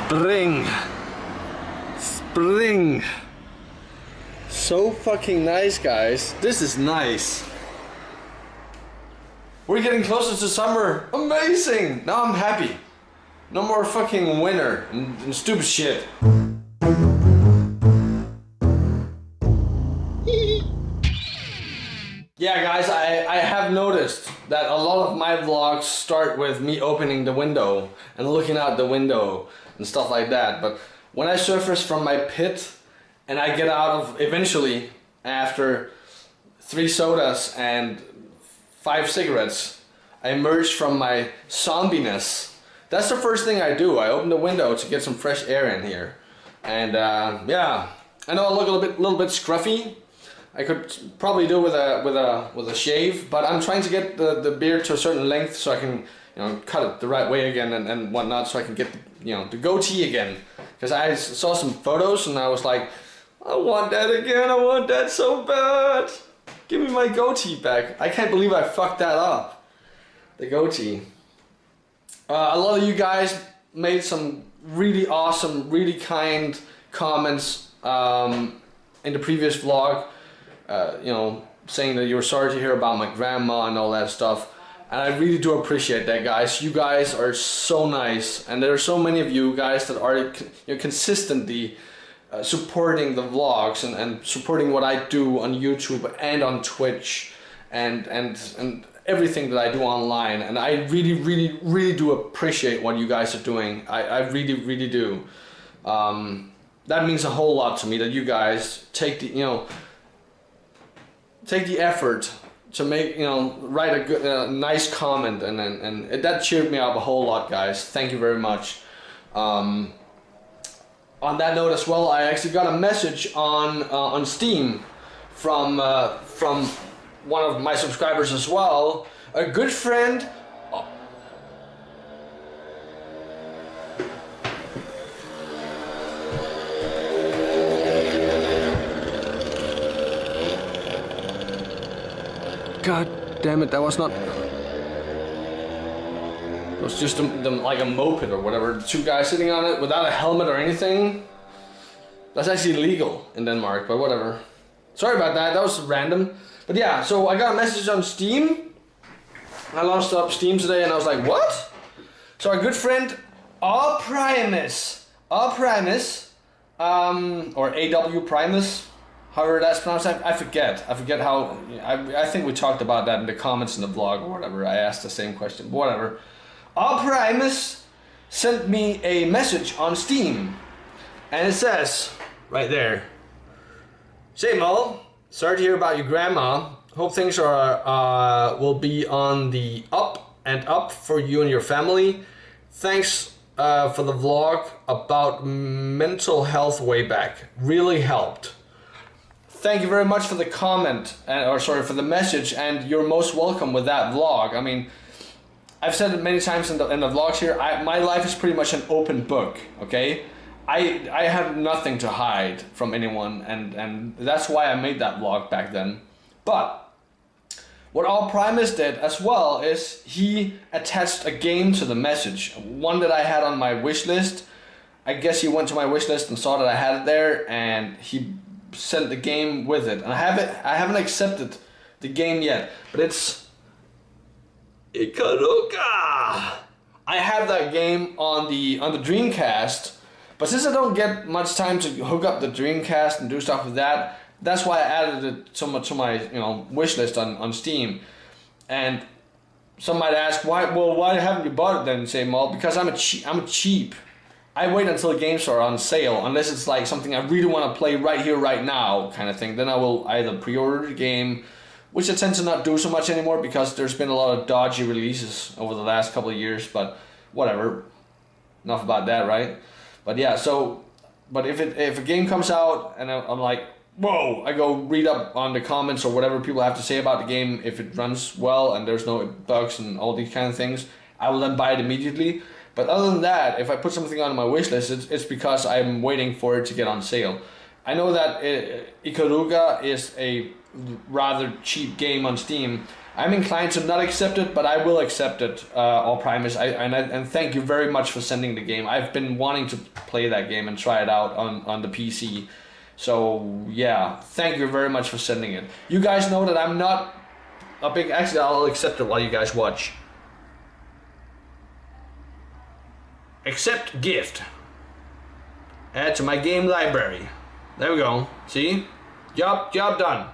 Spring. Spring. So fucking nice, guys. This is nice. We're getting closer to summer. Amazing. Now I'm happy. No more fucking winter and stupid shit. Yeah, guys, I have noticed that a lot of my vlogs start with me opening the window and looking out the window and stuff like that. But when I surface from my pit and I get out of, eventually, after 3 sodas and 5 cigarettes, I emerge from my zombiness. That's the first thing I do. I open the window to get some fresh air in here. And yeah, I know I look a little bit scruffy. I could probably do with a shave, but I'm trying to get the beard to a certain length so I can, you know, cut it the right way again and whatnot, so I can get the goatee again. Because I saw some photos and I was like, I want that again. I want that so bad. Give me my goatee back. I can't believe I fucked that up. The goatee. A lot of you guys made some really awesome, really kind comments in the previous vlog. You know, saying that you were sorry to hear about my grandma and all that stuff, and I really do appreciate that, guys. You guys are so nice, and there are so many of you guys that are consistently supporting the vlogs and supporting what I do on YouTube and on Twitch and everything that I do online, and I really do appreciate what you guys are doing. I really do. That means a whole lot to me, that you guys take the effort to make, write a good, nice comment, and that cheered me up a whole lot, guys. Thank you very much. On that note as well, I actually got a message on Steam from one of my subscribers as well, a good friend. God damn it, that was not... It was just like a moped or whatever. 2 guys sitting on it without a helmet or anything. That's actually illegal in Denmark, but whatever. Sorry about that, that was random. But yeah, so I got a message on Steam. I launched up Steam today and I was like, what? So our good friend, Primus, or AW Primus, however that's pronounced, I forget how, I think we talked about that in the comments in the blog or whatever. I asked the same question, but whatever. Primus sent me a message on Steam, and it says, right there, Zabermoul, sorry to hear about your grandma. Hope things will be on the up and up for you and your family. Thanks for the vlog about mental health way back. Really helped. Thank you very much for the comment, for the message, and you're most welcome with that vlog. I mean, I've said it many times in the vlogs here, my life is pretty much an open book, okay? I have nothing to hide from anyone, and that's why I made that vlog back then. But what Primus did as well is he attached a game to the message, one that I had on my wish list. I guess he went to my wish list and saw that I had it there, and he sent the game with it. And I haven't accepted the game yet, but it's Ikaruga. I have that game on the Dreamcast, but since I don't get much time to hook up the Dreamcast and do stuff with that, that's why I added it to my wish list on Steam. And some might ask, why haven't you bought it then, Zabermoul? Because I'm cheap. I wait until games are on sale, unless it's like something I really want to play right here, right now kind of thing. Then I will either pre-order the game, which I tend to not do so much anymore because there's been a lot of dodgy releases over the last couple of years, but whatever. Enough about that, right? But yeah, but if a game comes out and I'm like, whoa, I go read up on the comments or whatever people have to say about the game. If it runs well and there's no bugs and all these kind of things, I will then buy it immediately. But other than that, if I put something on my wish list, it's because I'm waiting for it to get on sale. I know that Ikaruga is a rather cheap game on Steam. I'm inclined to not accept it, but I will accept it, All Primus. And thank you very much for sending the game. I've been wanting to play that game and try it out on the PC. So yeah, thank you very much for sending it. You guys know that I'm not a big... Actually, I'll accept it while you guys watch. Accept gift. Add to my game library. There we go. See? Job done.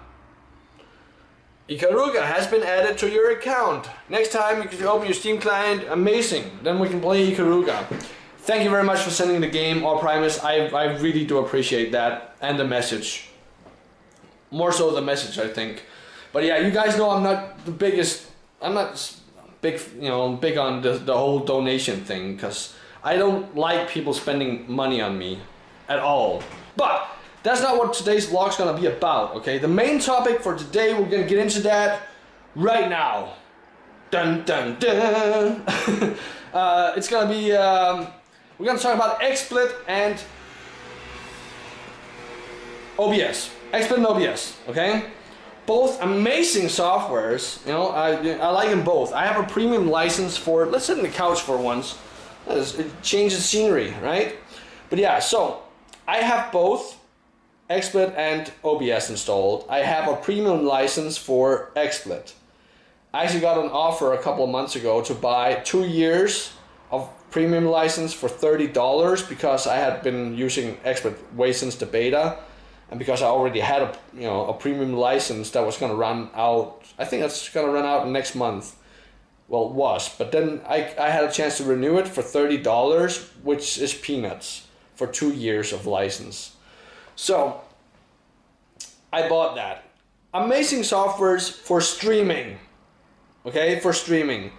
Ikaruga has been added to your account. Next time you can open your Steam client, amazing. Then we can play Ikaruga. Thank you very much for sending the game, All Primus. I really do appreciate that. And the message. More so the message, I think. But yeah, you guys know I'm not the biggest... I'm not big, you know, big on the whole donation thing. Because I don't like people spending money on me. At all. But... that's not what today's vlog's gonna be about, okay? The main topic for today, we're gonna get into that right now. Dun dun dun! It's gonna be, we're gonna talk about Xsplit and OBS. Xsplit and OBS, okay? Both amazing softwares, you know, I like them both. I have a premium license for, let's sit on the couch for once. It changes scenery, right? But yeah, so, I have both Xsplit and OBS installed. I have a premium license for Xsplit. I actually got an offer a couple of months ago to buy 2 years of premium license for $30 because I had been using Xsplit way since the beta, and because I already had a premium license that was gonna run out. I think that's gonna run out next month. Well, it was, but then I had a chance to renew it for $30, which is peanuts for 2 years of license. So, I bought that. Amazing softwares for streaming. Okay, for streaming.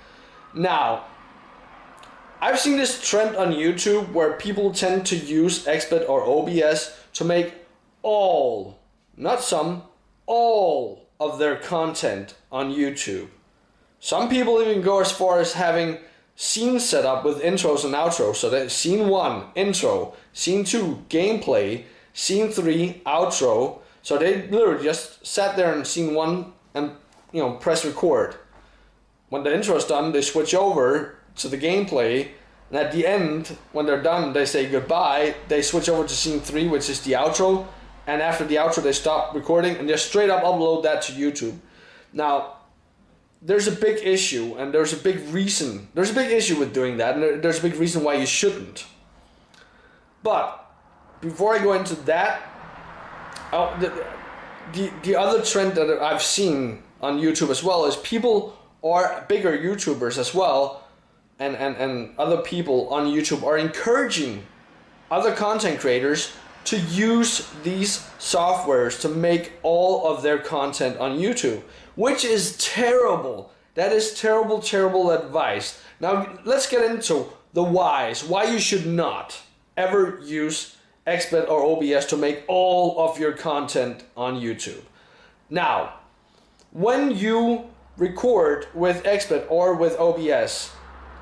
Now, I've seen this trend on YouTube where people tend to use Xsplit or OBS to make all, not some, all of their content on YouTube. Some people even go as far as having scenes set up with intros and outros. So that scene 1, intro, scene 2, gameplay, scene 3, outro. So they literally just sat there in scene 1 and, you know, press record. When the intro is done, they switch over to the gameplay, and at the end, when they're done, they say goodbye. They switch over to scene 3, which is the outro, and after the outro, they stop recording and just straight up upload that to YouTube. Now, there's a big issue, and there's a big reason. There's a big issue with doing that, and there's a big reason why you shouldn't. But before I go into that, the other trend that I've seen on YouTube as well is people or bigger YouTubers as well, and other people on YouTube are encouraging other content creators to use these softwares to make all of their content on YouTube, which is terrible. That is terrible, terrible advice. Now let's get into the whys, why you should not ever use Xsplit or OBS to make all of your content on YouTube. Now, when you record with Xsplit or with OBS,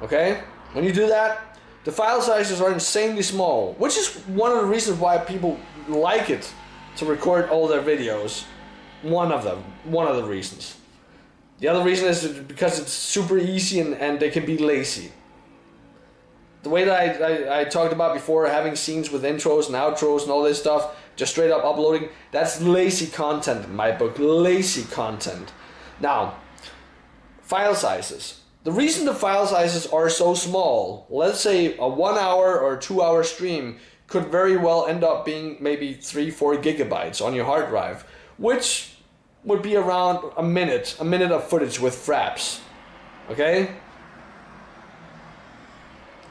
okay, when you do that, the file sizes are insanely small, which is one of the reasons why people like it to record all their videos. One of the reasons. The other reason is because it's super easy and they can be lazy. The way that I talked about before, having scenes with intros and outros and all this stuff, just straight up uploading, that's lazy content in my book, lazy content. Now, file sizes. The reason the file sizes are so small, let's say a 1 hour or 2 hour stream could very well end up being maybe 3-4 gigabytes on your hard drive, which would be around a minute of footage with fraps, okay?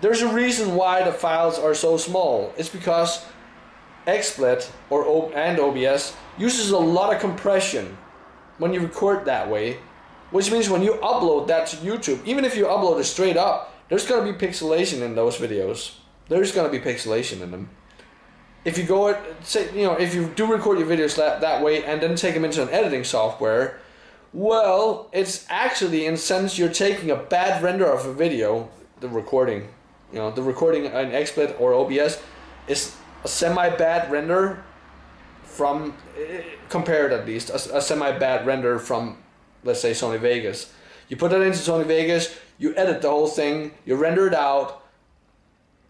There's a reason why the files are so small. It's because Xsplit and OBS uses a lot of compression when you record that way, which means when you upload that to YouTube, even if you upload it straight up, there's going to be pixelation in those videos. There's going to be pixelation in them. If you go, say, you know, if you do record your videos that way and then take them into an editing software, well, it's actually, in a sense, you're taking a bad render of a video, the recording. You know, the recording in Xsplit or OBS is a semi-bad render from, compared at least, a semi-bad render from let's say Sony Vegas. You put that into Sony Vegas, you edit the whole thing, you render it out,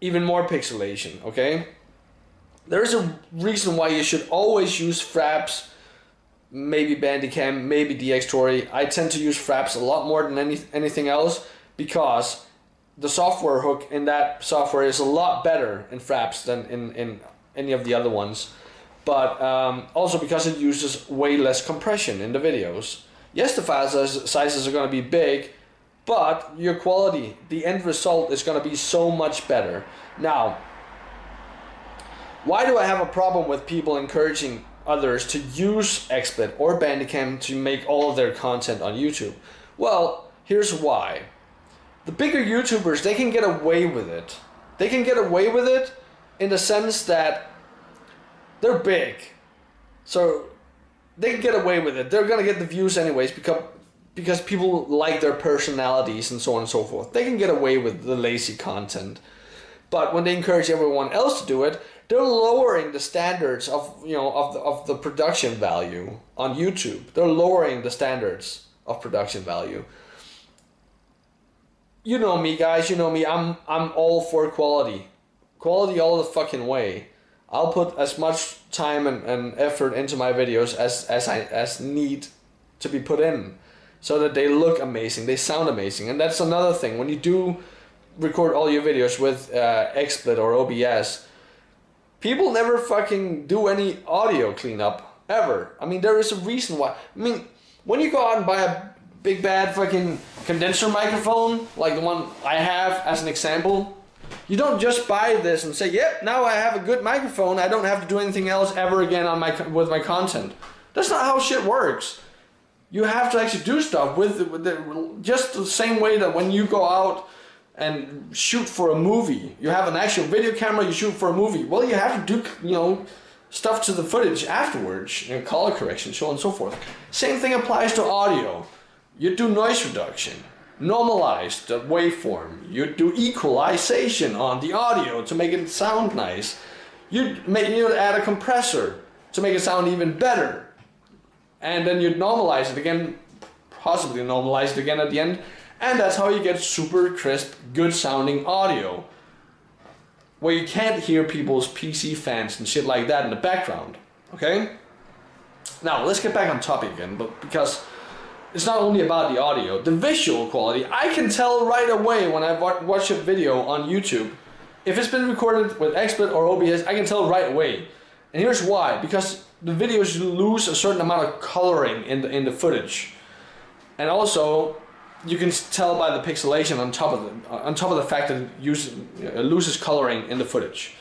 even more pixelation, okay? There's a reason why you should always use Fraps, maybe Bandicam, maybe DxTory. I tend to use Fraps a lot more than anything else because the software hook in that software is a lot better in Fraps than in any of the other ones. But also because it uses way less compression in the videos. Yes, the file sizes are going to be big, but your quality, the end result is going to be so much better. Now, why do I have a problem with people encouraging others to use XSplit or Bandicam to make all of their content on YouTube? Well, here's why. The bigger YouTubers, they can get away with it. They can get away with it in the sense that they're big. So they can get away with it. They're gonna get the views anyways because people like their personalities and so on and so forth. They can get away with the lazy content. But when they encourage everyone else to do it, they're lowering the standards of of the production value on YouTube. They're lowering the standards of production value. You know me, guys. You know me. I'm all for quality. Quality all the fucking way. I'll put as much time and effort into my videos as need to be put in, so that they look amazing, they sound amazing. And that's another thing. When you do record all your videos with XSplit or OBS, people never fucking do any audio cleanup ever. I mean, there is a reason why. I mean, when you go out and buy a big bad fucking condenser microphone like the one I have as an example, you don't just buy this and say, yep, now I have a good microphone, I don't have to do anything else ever again on with my content. That's not how shit works. You have to actually do stuff just the same way that when you go out and shoot for a movie, you have an actual video camera, you shoot for a movie. Well, you have to do, stuff to the footage afterwards, color correction, so on and so forth. Same thing applies to audio. You do noise reduction, normalize the waveform, you do equalization on the audio to make it sound nice. You add a compressor to make it sound even better. And then you normalize it again, possibly normalize it again at the end. And that's how you get super crisp, good sounding audio, where you can't hear people's PC fans and shit like that in the background, okay? Now, let's get back on topic again, but because it's not only about the audio, the visual quality, I can tell right away when I watch a video on YouTube, if it's been recorded with XSplit or OBS, I can tell right away. And here's why, because the videos lose a certain amount of coloring in the footage. And also, you can tell by the pixelation on top of the fact that it loses coloring in the footage.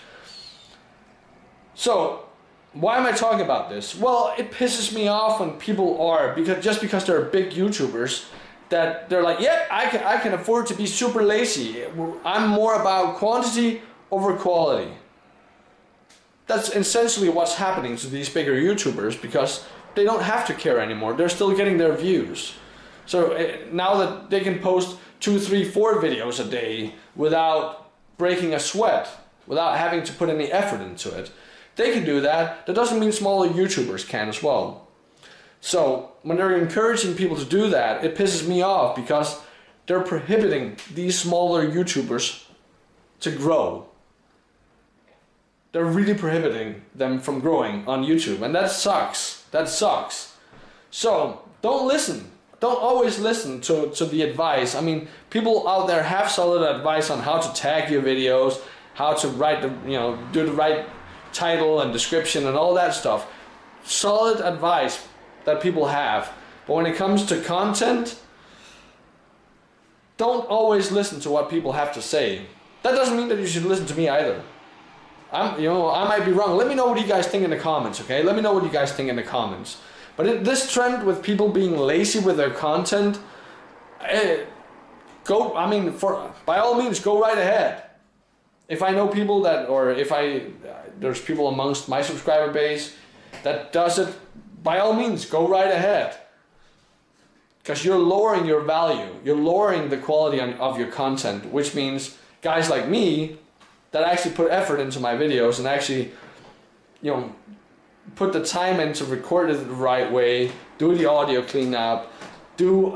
So, why am I talking about this? Well, it pisses me off when people are, just because they're big YouTubers, that they're like, yeah, I can afford to be super lazy. I'm more about quantity over quality. That's essentially what's happening to these bigger YouTubers, because they don't have to care anymore. They're still getting their views. So now that they can post 2, 3, 4 videos a day without breaking a sweat, without having to put any effort into it, they can do that. That doesn't mean smaller YouTubers can as well. So when they're encouraging people to do that, it pisses me off because they're prohibiting these smaller YouTubers to grow. They're really prohibiting them from growing on YouTube, and that sucks. That sucks. So don't listen. Don't always listen to the advice. I mean, people out there have solid advice on how to tag your videos, how to write do the right title and description and all that stuff. Solid advice that people have. But when it comes to content, don't always listen to what people have to say. That doesn't mean that you should listen to me either. I might be wrong. Let me know what you guys think in the comments, okay? Let me know what you guys think in the comments. But this trend with people being lazy with their content, by all means, go right ahead. If I know people that, or there's people amongst my subscriber base that does it, by all means, go right ahead. Because you're lowering your value. You're lowering the quality of your content, which means guys like me that actually put effort into my videos and actually, put the time in to record it the right way, do the audio cleanup, do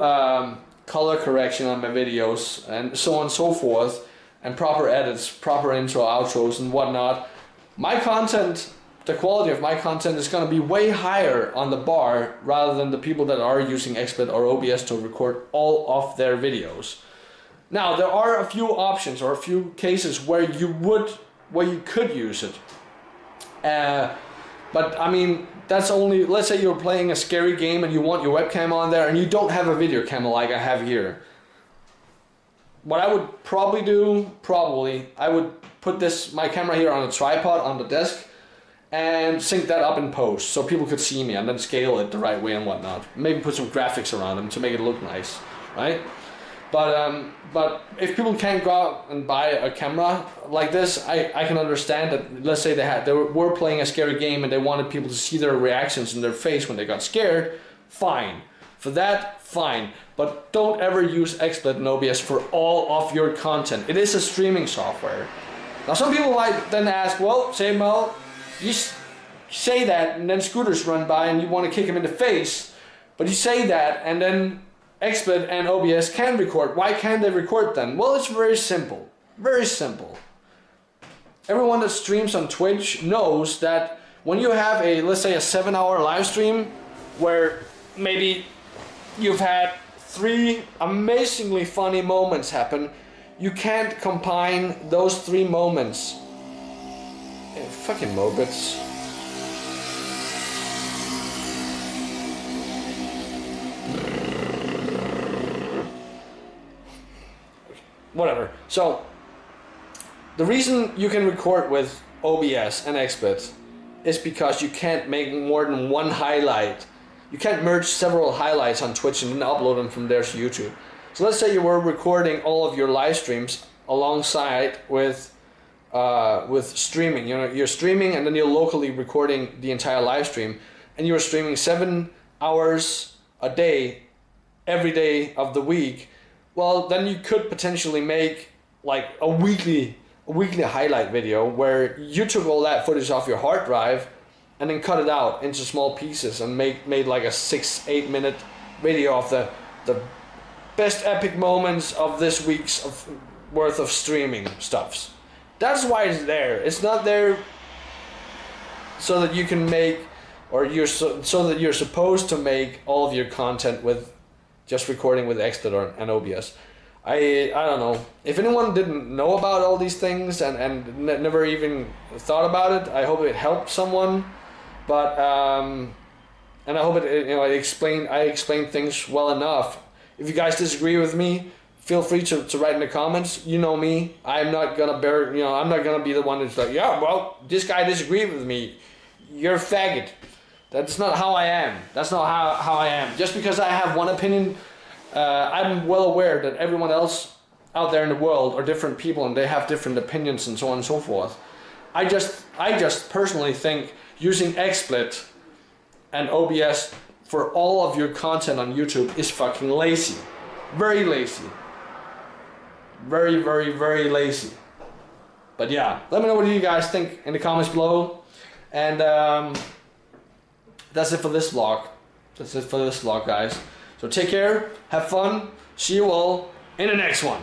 color correction on my videos and so on and so forth, and proper edits, proper intro, outros and whatnot, my content, the quality of my content is going to be way higher on the bar rather than the people that are using XSplit or OBS to record all of their videos. Now there are a few options or a few cases where you could use it. But I mean, that's only, let's say you're playing a scary game and you want your webcam on there and you don't have a video camera like I have here. What I would probably do, I would put my camera here on a tripod on the desk and sync that up in post so people could see me, and then scale it the right way and whatnot. Maybe put some graphics around them to make it look nice, right? But if people can't go out and buy a camera like this, I can understand that. Let's say they were playing a scary game and they wanted people to see their reactions in their face when they got scared. Fine, for that, fine. But don't ever use XSplit and OBS for all of your content. It is a streaming software. Now some people might then ask, well, Zabermoul, you say that and then scooters run by and you want to kick them in the face, but you say that and then XSplit and OBS can record. Why can't they record then? Well, it's very simple. Very simple. Everyone that streams on Twitch knows that when you have let's say a 7-hour live stream where maybe you've had 3 amazingly funny moments happen, you can't combine those 3 moments. Fucking mopeds. Whatever. So the reason you can record with OBS and XSplit is because you can't make more than one highlight. You can't merge several highlights on Twitch and then upload them from there to YouTube. So let's say you were recording all of your live streams alongside with streaming. You know, you're streaming and then you're locally recording the entire live stream, and you're streaming 7 hours a day, every day of the week. Well, then you could potentially make like a weekly highlight video where you took all that footage off your hard drive and then cut it out into small pieces and made like a 6-8 minute video of the best epic moments of this week's worth of streaming stuffs. That's why it's there. It's not there so that you can make, or so that you're supposed to make all of your content with just recording with XSplit and OBS. I don't know. If anyone didn't know about all these things and never even thought about it, I hope it helped someone. But and I hope I explained things well enough. If you guys disagree with me, feel free to write in the comments. You know me. I'm not gonna I'm not gonna be the one that's like, yeah, well, this guy disagreed with me. You're a faggot. That's not how I am. That's not how I am. Just because I have one opinion, I'm well aware that everyone else out there in the world are different people and they have different opinions and so on and so forth. I just personally think using XSplit and OBS for all of your content on YouTube is fucking lazy. Very lazy. Very, very, very lazy. But yeah, let me know what you guys think in the comments below. And that's it for this vlog. That's it for this vlog, guys. So take care, have fun, see you all in the next one.